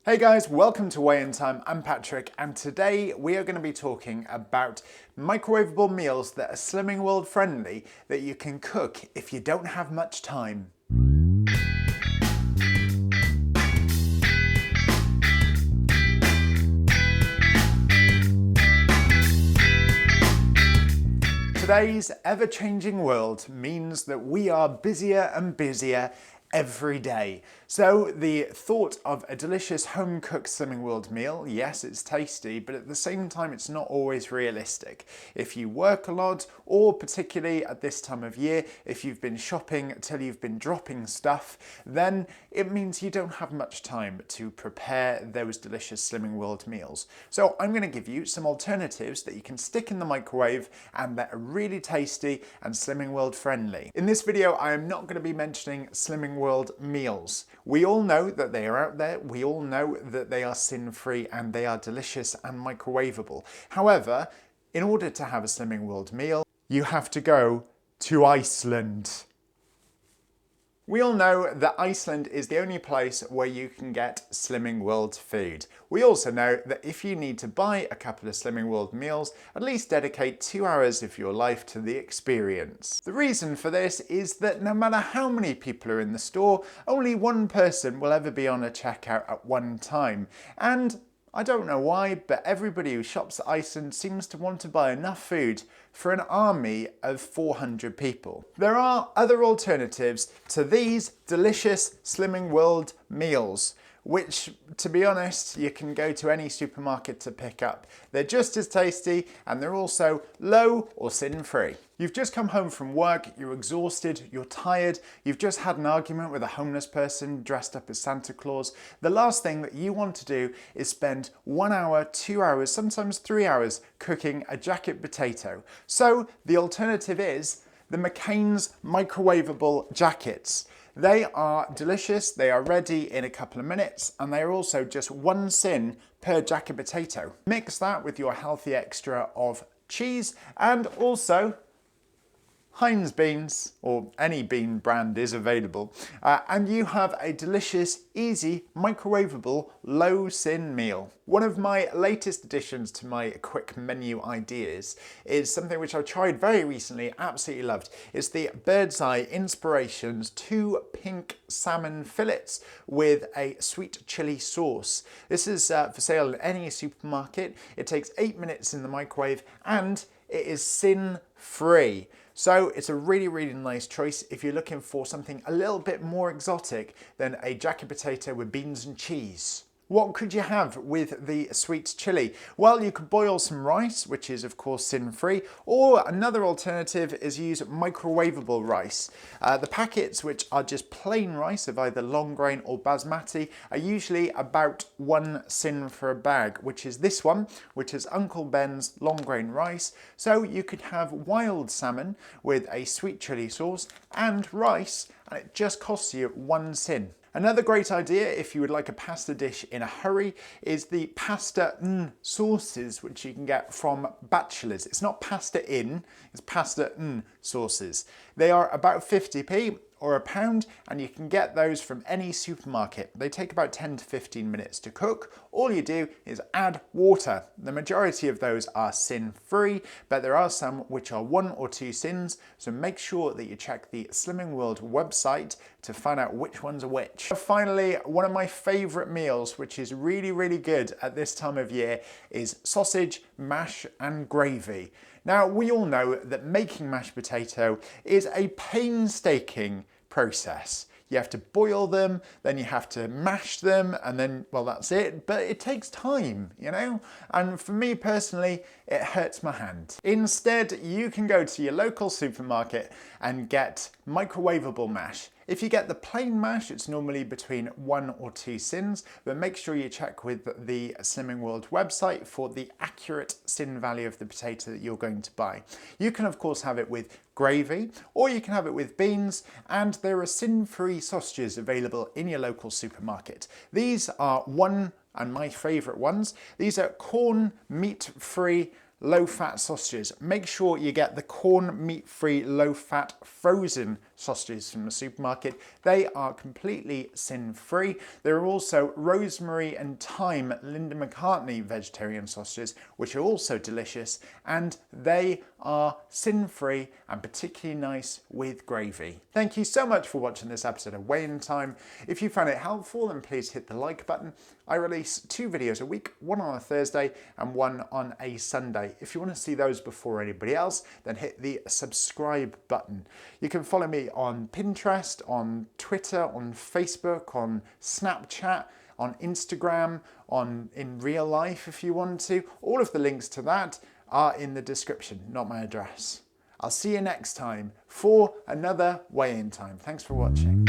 Hey guys, welcome to Weighintime. I'm Patrick, and today we are going to be talking about microwavable meals that are Slimming World friendly that you can cook if you don't have much time. Today's ever-changing world means that we are busier and busier every day. So the thought of a delicious home-cooked Slimming World meal, yes, it's tasty, but at the same time it's not always realistic. If you work a lot, or particularly at this time of year, if you've been shopping till you've been dropping stuff, then it means you don't have much time to prepare those delicious Slimming World meals. So I'm going to give you some alternatives that you can stick in the microwave and that are really tasty and Slimming World friendly. In this video, I am not going to be mentioning Slimming World meals. We all know that they are out there, we all know that they are sin-free and they are delicious and microwavable. However, in order to have a Slimming World meal, you have to go to Iceland. We all know that Iceland is the only place where you can get Slimming World food. We also know that if you need to buy a couple of Slimming World meals, at least dedicate 2 hours of your life to the experience. The reason for this is that no matter how many people are in the store, only one person will ever be on a checkout at one time. And I don't know why, but everybody who shops at Iceland seems to want to buy enough food for an army of 400 people. There are other alternatives to these delicious Slimming World meals, which, to be honest, you can go to any supermarket to pick up. They're just as tasty and they're also low or sin-free. You've just come home from work, you're exhausted, you're tired, you've just had an argument with a homeless person dressed up as Santa Claus. The last thing that you want to do is spend 1 hour, 2 hours, sometimes 3 hours cooking a jacket potato. So the alternative is the McCain's microwavable jackets. They are delicious, they are ready in a couple of minutes, and they are also just 1 sin per jacket potato. Mix that with your healthy extra of cheese and also Heinz beans, or any bean brand is available, and you have a delicious, easy, microwavable, low-sin meal. One of my latest additions to my quick menu ideas is something which I tried very recently, absolutely loved. It's the Bird's Eye Inspirations 2 pink salmon fillets with a sweet chili sauce. This is for sale in any supermarket. It takes 8 minutes in the microwave and it is sin-free. So it's a really, really nice choice if you're looking for something a little bit more exotic than a jacket potato with beans and cheese. What could you have with the sweet chili? Well, you could boil some rice, which is of course sin-free, or another alternative is use microwavable rice. The packets, which are just plain rice of either long grain or basmati, are usually about 1 sin for a bag, which is this one, which is Uncle Ben's long grain rice. So you could have wild salmon with a sweet chili sauce and rice, and it just costs you 1 sin. Another great idea, if you would like a pasta dish in a hurry, is the pasta sauces, which you can get from Bachelors. It's not pasta in, it's pasta sauces. They are about 50p or £1, and you can get those from any supermarket. They take about 10 to 15 minutes to cook. All you do is add water. The majority of those are sin-free, but there are some which are 1 or 2 sins, so make sure that you check the Slimming World website to find out which ones are which. Finally, one of my favourite meals, which is really, really good at this time of year, is sausage, mash and gravy. Now, we all know that making mashed potato is a painstaking process. You have to boil them, then you have to mash them, and then, well, that's it. But it takes time, you know? And for me personally, it hurts my hand. Instead, you can go to your local supermarket and get microwavable mash. If you get the plain mash, it's normally between 1 or 2 sins, but make sure you check with the Slimming World website for the accurate sin value of the potato that you're going to buy. You can of course have it with gravy, or you can have it with beans, and there are sin-free sausages available in your local supermarket. These are one and my favourite ones. These are corn meat-free low-fat sausages. Make sure you get the corn meat-free low-fat frozen sausages from the supermarket. They are completely sin-free. There are also rosemary and thyme Linda McCartney vegetarian sausages, which are also delicious, and they are sin-free and particularly nice with gravy. Thank you so much for watching this episode of Weighintime. If you found it helpful, then please hit the like button. I release 2 videos a week, one on a Thursday and one on a Sunday. If you want to see those before anybody else, then hit the subscribe button. You can follow me on Pinterest, on Twitter, on Facebook, on Snapchat, on Instagram, in real life if you want to. All of the links to that are in the description, not my address. I'll see you next time for another Weighintime. Thanks for watching.